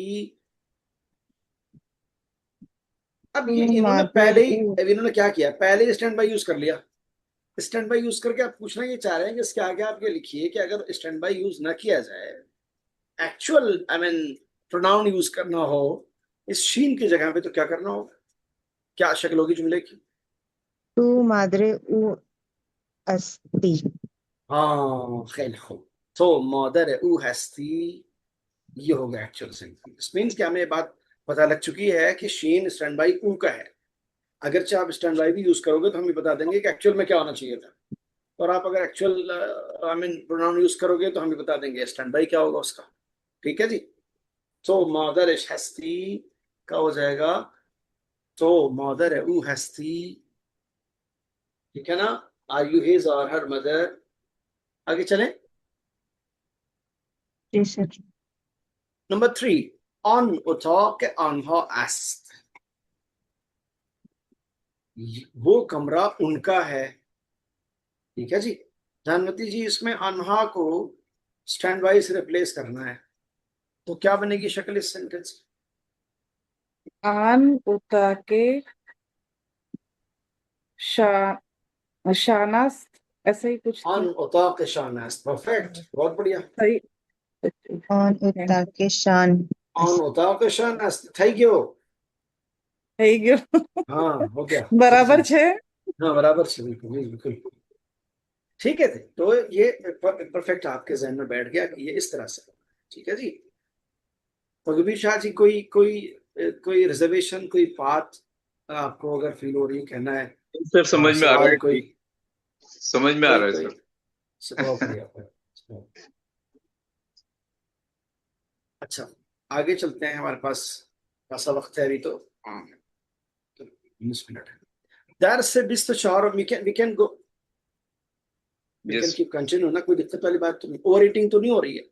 अब ये इन्होंने मदर पहले ही, अब इन्होंने क्या किया, पहले ही स्टैंड बाई यूज कर लिया। स्टैंड बाई यूज करके आप पूछना ये चाह रहे हैं कि इसके आगे आप ये लिखिए कि अगर स्टैंड बाई यूज ना किया जाए, actual I mean pronoun use करना हो इस शीन की जगह पे, तो क्या करना होगा, क्या शक्ल होगी जुमले की? तू मादरे उ अस्ति। हाँ खैर खूब। तो मदर ऊ हस्ती, ये हो गया एक्चुअल सेंटेंस। मीन्स कि हमें ये बात पता लग चुकी है कि शीन स्टैंड बाई ऊ का है। अगरचे आप स्टैंड बाई भी यूज करोगे तो हम ये बता देंगे कि एक्चुअल में क्या होना चाहिए था, और आप अगर actual I mean pronoun use करोगे तो हम ये बता देंगे स्टैंड बाई क्या होगा उसका। ठीक है जी। तो मदर इज हस्ती का हो जाएगा, तो मदर ऊ हस्ती, ठीक है ना? आर यू हिज और हर मदर? आगे चलें। जी सर। नंबर 3, ऑन उठा के अनहा एस्ट, वो कमरा उनका है। ठीक है जी। जानमती जी, इसमें अनहा को स्टैंड बाई से रिप्लेस करना है, तो क्या बनेगी शक्ल इस सेंटेंस की? आन उता के शा शानास, ऐसे ही कुछ ऑन थी। उता के शान एस्ट, परफेक्ट, बहुत बढ़िया। सही। ऑन उत्ता के शान ऑन उता के शान एस्ट, थैंक यू। થઈ ગયો हाँ हो गया जी जी। બરાબર છે। हाँ बराबर से, बिल्कुल बिल्कुल। ठीक है, तो ये परफेक्ट आपके जहन में बैठ गया कि ये इस तरह से। ठीक है जी। मधुबी शाह जी, कोई कोई कोई रिजर्वेशन, कोई बात आपको अगर फील हो रही है, कहना है, सर समझ में आ रहा सवाल है, कोई, ठीक, समझ में आ कोई रहा है कोई बहुत सर। बढ़िया। अच्छा, आगे चलते हैं, हमारे पास खासा वक्त है अभी तो, हाँ, तो 20 मिनट है। दर से 20 we can go, we can yes. Keep continue ना, कोई दिक्कत वाली बात तो नहीं, ओवर ईटिंग तो नहीं हो रही है?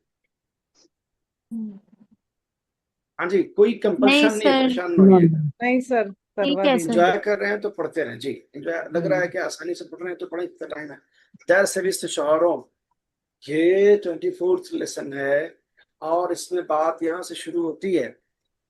हाँ जी, कोई नहीं कंपल्शन नहीं है, सर। परेशान ना होइएगा। नहीं सर, ठीक करवा है सर। दीजिए। एंजॉय कर रहे हैं तो पढ़ते रहें जी, एंजॉय लग रहा है कि आसानी से पढ़ रहे हैं तो पढ़ें, इतना टाइम है। दर से 20 ये 24th लेसन है, और इसमें बात यहाँ से शुरू होती है,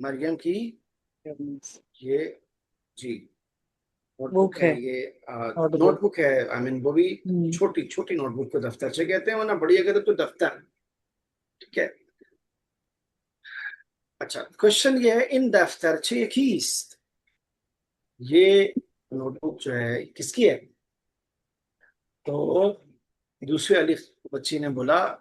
मरियम की ये जी नोटबुक बुक है है, ये, नोटबुक। नोटबुक है, आई मीन वो भी छोटी छोटी नोटबुक को दफ्तरचे कहते हैं, वरना बड़ी अगर तो दफ्तर। ठीक है। अच्छा, क्वेश्चन ये है, इन दफ्तरचे कीस्ट, ये नोटबुक जो है किसकी है? तो दूसरे वाली बच्ची ने बोला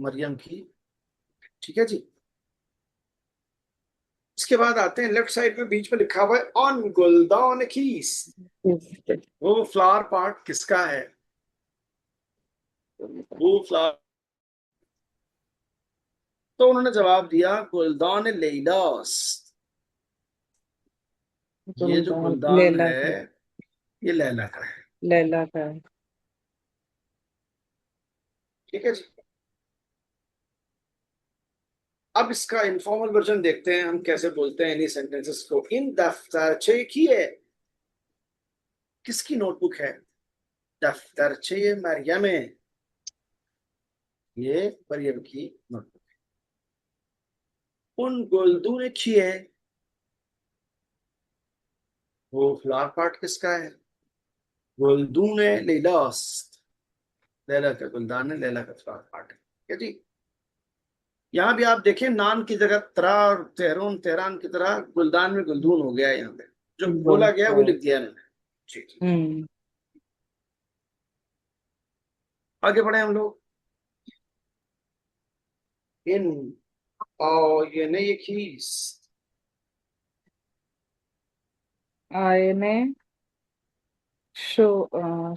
मरियम की। ठीक है जी। इसके बाद आते हैं लेफ्ट साइड में, बीच में लिखा हुआ है ऑन गुलदान कीस्ट, वो फ्लावर पार्ट किसका है? वो फ्लावर, तो उन्होंने जवाब दिया गुलदान लैलास, ये जो गुलदान लैला है का, ये लैला का है। लैला का है। ठीक है जी। अब इसका इनफॉर्मल वर्जन देखते हैं हम कैसे बोलते हैं इन्हीं सेंटेंसेस को। इन दफ्तरचे की है, किसकी नोटबुक है? दफ्तरचे मरियम है, ये मरियम की नोटबुक। उन गुलदून की है, वो फ्लावर पार्ट किसका है? गुलदून लैलास, लैला का गुलदान है, लैला का फ्लावर पार्ट है। ठीक है जी। यहाँ भी आप देखें, नान की जगह तरा और तेहरून तेहरान की तरह गुलदान में गुलदून हो गया है, यहाँ पे जो बोला गया है वो लिख दिया इन्होंने। जी जी। आगे बढ़े हम लोग। इन और ये नहीं, एक ही आयने शोना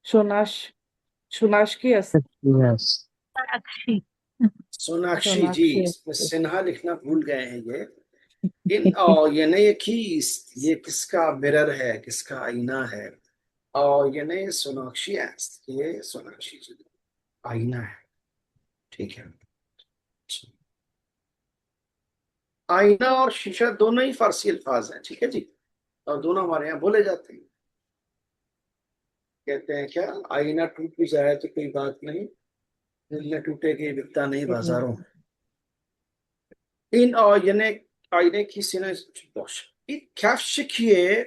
शोनाश शोनाशकी यस। साक्षी। सोनाक्षी जी, सोनाक्षी। इसमें सिन्हा लिखना भूल गए हैं ये। इन और ये नहीं, एक ही, ये किसका मिरर है, किसका आईना है? और ये नहीं, सोनाक्षी, ये सोनाक्षी जी आईना है। ठीक है। आईना और शीशा दोनों ही फारसी अल्फाज हैं, ठीक है जी, और दोनों हमारे यहाँ बोले जाते हैं। कहते हैं क्या, आईना टूट भी जाए तो कोई बात नहीं, दिल न टूटे कि बिकता नहीं बाजारों में। इन आयने आईने की सीने ilk kafşikiye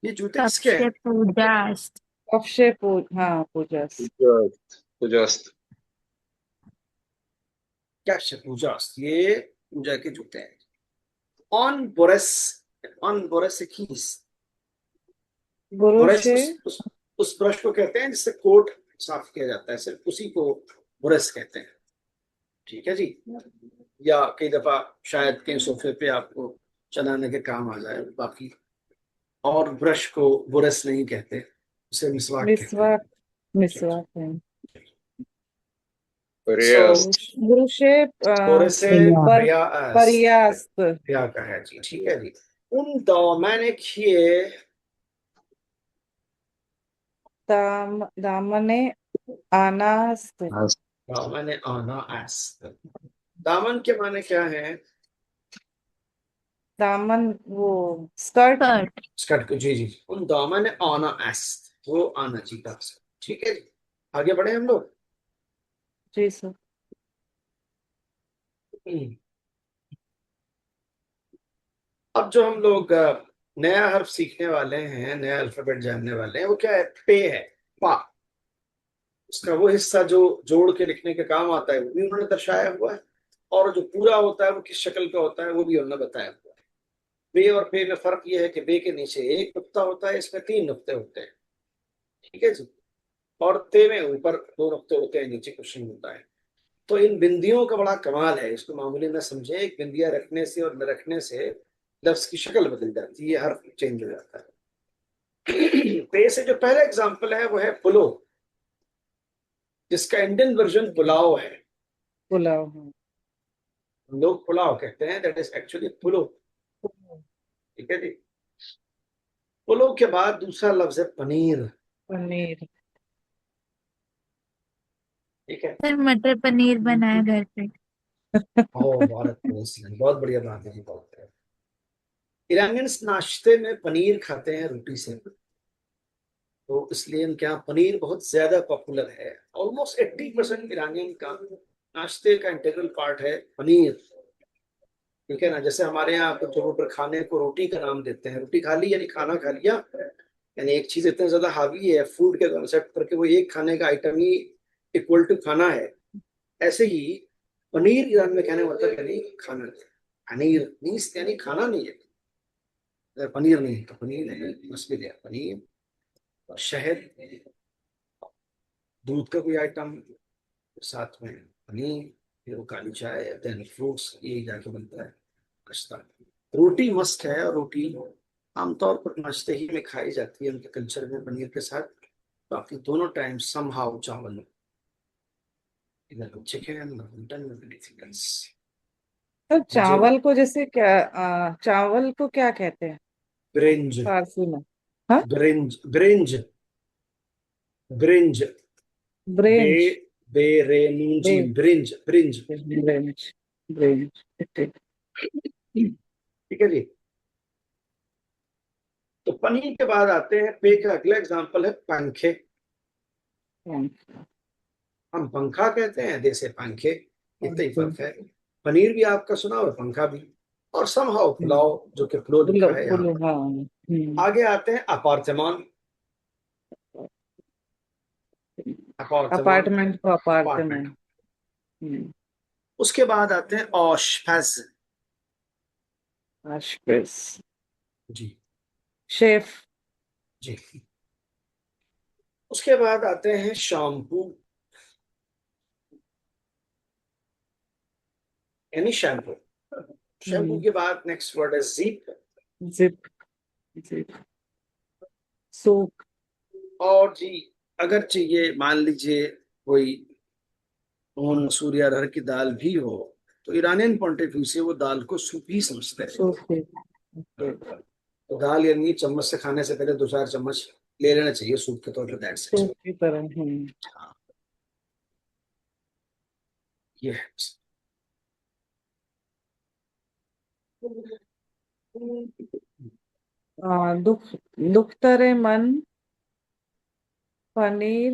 ये जूते किसके हैं? कश्यप उदास अक्षय हाँ पूजस। पुजास्त। कैश पूजास्त, ये पूजा के जूते हैं। On Boris, on Boris keys, Boris बुरुशे उस ब्रश को कहते हैं जिससे कोट साफ किया जाता है, सिर्फ उसी को बोरेस कहते हैं, ठीक है जी। या कई दफा शायद कहीं सोफे पे आपको चलाने के काम आ जाए, बाकी और ब्रश को बुरस नहीं कहते, उसे मिसवाक कहते हैं। मिसवाक, मिसवाक है। पर्यास्त। बुरुशे बुरसे पर प्रयास, पर्यास्त। प्रया का है जी, ठीक है जी। उन दामन किए दामने आनास्त। दामन आना एस, दामन के माने क्या है? दामन वो स्कर्ट। स्कर्ट स्कर्ट को, जी जी। उन दामन आना एस, वो आना जी का, ठीक है जी। आगे बढ़े हम लोग। जी सर। अब जो हम लोग नया हर्फ सीखने वाले हैं, नया अल्फाबेट जानने वाले हैं, वो क्या है? पे है, पा। उसका वो हिस्सा जो जोड़ के लिखने के काम आता है वो भी उन्होंने दर्शाया हुआ है, और जो पूरा होता है वो किस शक्ल का होता है वो भी उन्होंने बताया हुआ है। बे और पे में फर्क ये है कि बे के नीचे एक नुक्ता होता है, इसमें 3 नुक्ते होते हैं, ठीक है जी। और ते में ऊपर 2 नुक्ते होते हैं, नीचे कुछ नहीं होता है। तो इन बिंदियों का बड़ा कमाल है, इसको मामूली न समझे। एक बिंदिया रखने से और न रखने से लफ्ज की शक्ल बदल जाती है, हर्फ चेंज हो जाता है। पे से जो पहला एग्जाम्पल है वो है पुलो, जिसका इंडियन वर्जन पुलाव है। पुलाव। हाँ। लोग पुलाव कहते हैं, दैट इज एक्चुअली पुलो, ठीक है जी। पुलो के बाद दूसरा लफ्ज है पनीर, पनीर। ठीक है। सर मटर पनीर बनाया घर पे। ओ बहुत बहुत बढ़िया बात है जी, बहुत है। ईरानियंस नाश्ते में पनीर खाते हैं रोटी से, तो इसलिए इनके यहाँ पनीर बहुत ज्यादा पॉपुलर है। ऑलमोस्ट 80% ईरानियन का नाश्ते का इंटीग्रल पार्ट है पनीर, ठीक है ना। जैसे हमारे यहाँ कुछ जगहों पर खाने को रोटी का नाम देते हैं, रोटी खा ली यानी खाना खा लिया, यानी एक चीज इतनी ज्यादा हावी है फूड के कॉन्सेप्ट पर कि वो एक खाने का आइटम ही इक्वल टू खाना है। ऐसे ही पनीर ईरान में कहने का मतलब यानी खाना, पनीर मीन्स यानी खाना नहीं है। अगर पनीर नहीं है तो पनीर नहीं, मस्त भी दिया पनीर। और शहद, दूध का कोई आइटम, साथ में पनीर, फिर वो काली चाय, देन फ्रूट्स, ये जाके बनता है नाश्ता। रोटी मस्त है, और रोटी आमतौर पर नाश्ते ही में खाई जाती है उनके कल्चर में पनीर के साथ। बाकी दोनों टाइम समहाउ चावल, इधर चिकन, मटन, एनीथिंग एल्स। तो चावल को जैसे क्या चावल को क्या कहते हैं ब्रिंज, फारसी में? हाँ। ब्रिंज, ब्रिंज, ब्रिंज, बे ब्रेंच। बे रे नून जी, ब्रिंज, ब्रिंज, ब्रेंच। ब्रेंच। ठीक है जी। तो पनीर के बाद आते हैं पे का अगला एग्जांपल है पंखे। हम पंखा कहते हैं, जैसे पंखे, इतना ही फर्क है। पनीर भी आपका सुना हुआ, पंखा भी। और समहाउ पुलाव, जो कि पुलो लिखा है यहाँ पर। हाँ। आगे आते हैं अपार्टमेंट, अपार्टमेंट, अपार्टमेंट को अपार्टमेंट। अपार्टमेंट। उसके बाद आते हैं औशपज, आशपेस। जी शेफ। जी। उसके बाद आते हैं शैम्पू, यानी शैम्पू। शैम्पू के बाद नेक्स्ट वर्ड है जीप, जिप। जिप। सूप। और जी अगर चाहिए मान लीजिए कोई मूंग मसूर या अरहर की दाल भी हो, तो ईरानियन पॉइंट ऑफ व्यू से वो दाल को सूप ही समझते हैं। सूप। तो दाल यानी चम्मच से खाने से पहले 2-4 चम्मच ले लेना चाहिए सूप के तौर पर, दैट्स इट। सूप की तरह। ये है। दुख दुख्तरे मन पनीर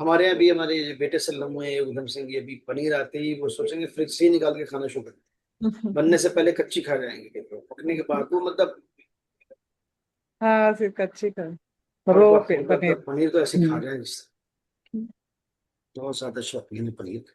हमारे यहाँ भी हमारे बेटे सल्लम हुए उधम सिंह, ये भी पनीर आते ही वो सोचेंगे फ्रिज से ही निकाल के खाना शुरू कर, बनने से पहले कच्ची खा जाएंगे, पकने के बाद वो मतलब हाँ, सिर्फ कच्ची का और रो मतलब पनीर. पनीर तो ऐसे खा हम्म. जाए जिस बहुत ज्यादा शौकीन है पनीर का।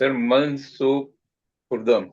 सर मनसूब खुर्दम.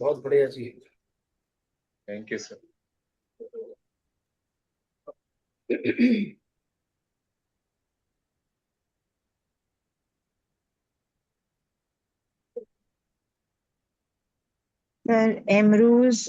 बहुत बढ़िया जी. Thank you sir. सर इमरूज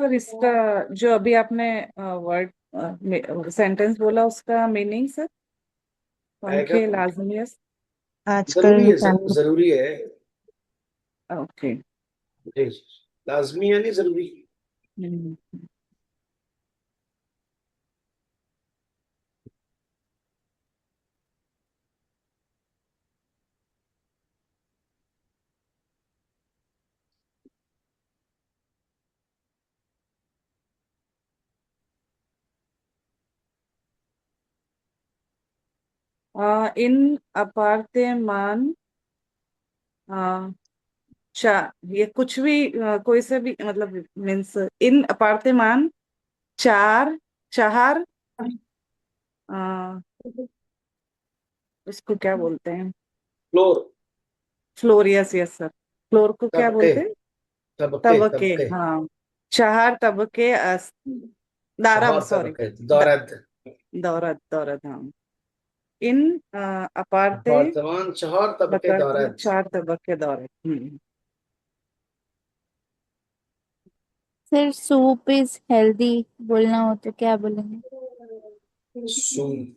और इसका जो अभी आपने वर्ड सेंटेंस बोला उसका मीनिंग सर, आएगा. पंखे लाजमी है. आजकल जरूरी है. फैमिली जरूरी है. ओके. जी. लाजमी यानी जरूरी. इन अपार्टमेंट चा ये कुछ भी कोई से भी मतलब मीन्स इन अपार्टमेंट चार चार अ, इसको क्या बोलते हैं? Floor. Floor. Yes yes sir. Floor को क्या तबके. बोलते हैं? तबके. तबके. तबके. हाँ, चार तबके दारम, चहार सॉरी. तबके. दौरद. दौरत दौरत, हाँ. इन अपार्टे अपार्टमान चहार तबके बताते दौरद. चार तबके दौरत. सर सूप इज हेल्दी बोलना हो तो क्या बोलेंगे? सूप.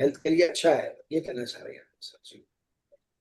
हेल्थ के लिए अच्छा है, ये कहना चाह रहे हैं सच्ची.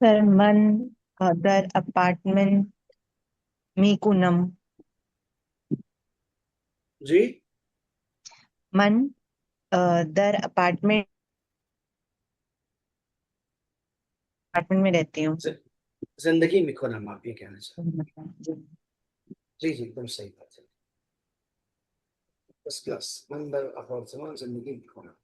सर मन दर अपार्टमेंट मीकुनम. जी. मन दर अपार्टमेंट में रहती हूँ. जिंदगी में खुनम आप ये कहना चाह जी. जी जी एकदम सही बात है. First class. मन दर अपार्टमान जिंदगी में खुनम.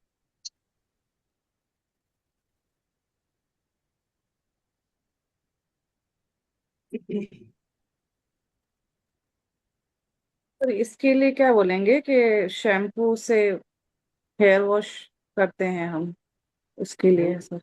तो इसके लिए क्या बोलेंगे कि शैम्पू से हेयर वॉश करते हैं हम, उसके लिए sir.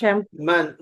Shampoo.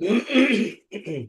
Sir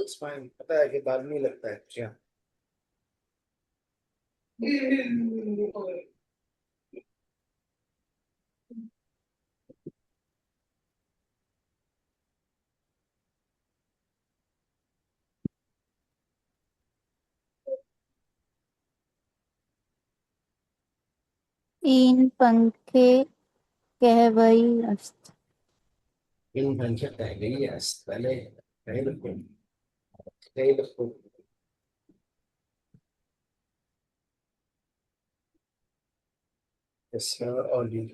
It's fine. पता है कि दाल नहीं लगता है. जी हाँ. इन पंखे कहवई अस्त। इन पंखे कह गई है पहले कहीं लिखो कहीं लिखो इसका और ये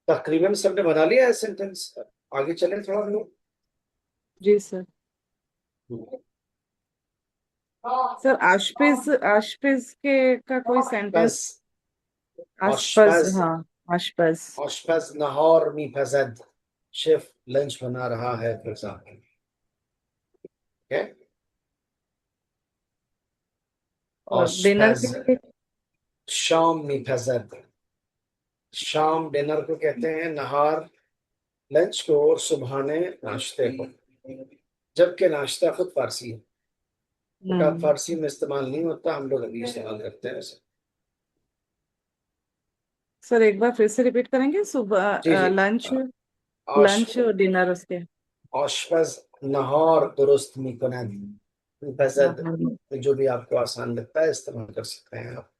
तकरीबन सबने बना लिया है सेंटेंस। आगे चलें थोड़ा हम लोग। जी सर। सर आशपिज आशपिज के का कोई सेंटेंस? बस आशपज, आशपज हाँ आशपज। आशपज नहार मिपजद शेफ लंच बना रहा है फॉर एग्जाम्पल। ओके और डिनर के आशपज लिए? शाम मिपजद शाम डिनर को कहते हैं नहार लंच को और सुबहाने नाश्ते को जबकि नाश्ता खुद फारसी है बेटा फारसी में इस्तेमाल नहीं होता हम लोग अभी इस्तेमाल करते हैं वैसे। सर एक बार फिर से रिपीट करेंगे? सुबह जी जी लंच, आश लंच और डिनर उसके। आशपज नहार दुरुस्त मिकनद मिपजद हाँ, जो भी आपको आसान लगता है इस्तेमाल कर सकते हैं आप।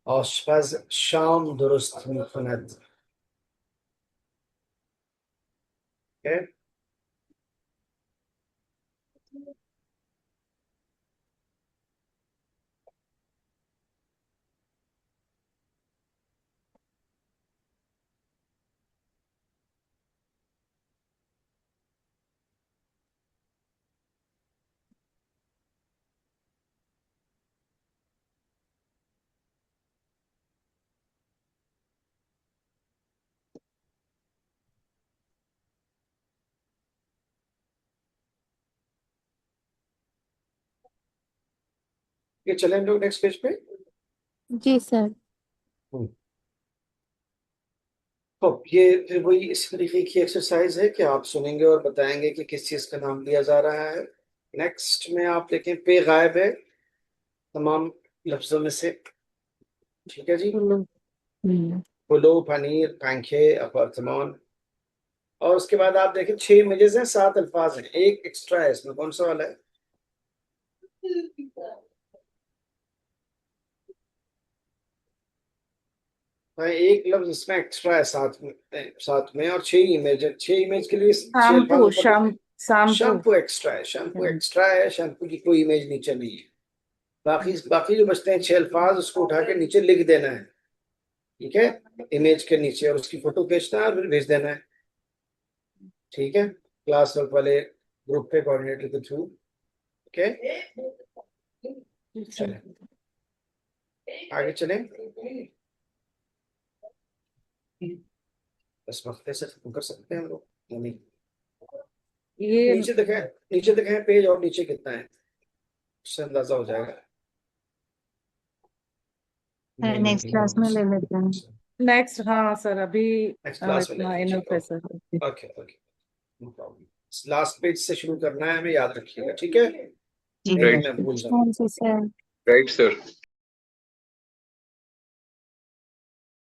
आशपज शाम दुरुस्त मिकनद। ओके ये चले हम लोग नेक्स्ट पेज पे। जी सर। हम्म। तो ये फिर वही इस तरीके की एक्सरसाइज है कि आप सुनेंगे और बताएंगे कि किस चीज का नाम लिया जा रहा है। नेक्स्ट में आप देखें पे गायब है तमाम लफ्जों में से। ठीक है जी। चलो। हम्म। फुलो पनीर पंखे अपार्टमान। और उसके बाद आप देखें 6 इमेजेस हैं 7 अल्फाज हैं एक एक्स्ट्रा है इसमें कौन सा वाला है? हाँ, एक लफ्ज इसमें एक्स्ट्रा है साथ में और 6 इमेज के लिए 6 अल्फाज शैम्पू, ऊपर लिखे हैं। शैम्पू। शैम्पू एक्स्ट्रा है शैम्पू की कोई इमेज नीचे नहीं है। बाकी बाकी जो बचते हैं 6 अल्फाज उसको उठा के नीचे लिख देना है। ठीक है इमेज के नीचे और उसकी फोटो खींचना है और फिर भेज देना है। ठीक है क्लास वर्क वाले ग्रुप पे कोऑर्डिनेटर के थ्रू। ओके चलें आगे चलें। बस वक्त से खत्म कर सकते हैं हम लोग या नहीं? ये नीचे दिखाएं पेज और नीचे कितना है उससे अंदाजा हो जाएगा। नेक्स्ट क्लास में ले लेते हैं। नेक्स्ट, हाँ सर अभी नेक्स्ट क्लास में ले इतना लीजिए। इनफ है sir. Okay okay no problem. Last page से शुरू करना है हमें याद रखिएगा ठीक है जी नहीं राइट तो मैं भूल कौन जाऊंगा। सा सर? Right sir.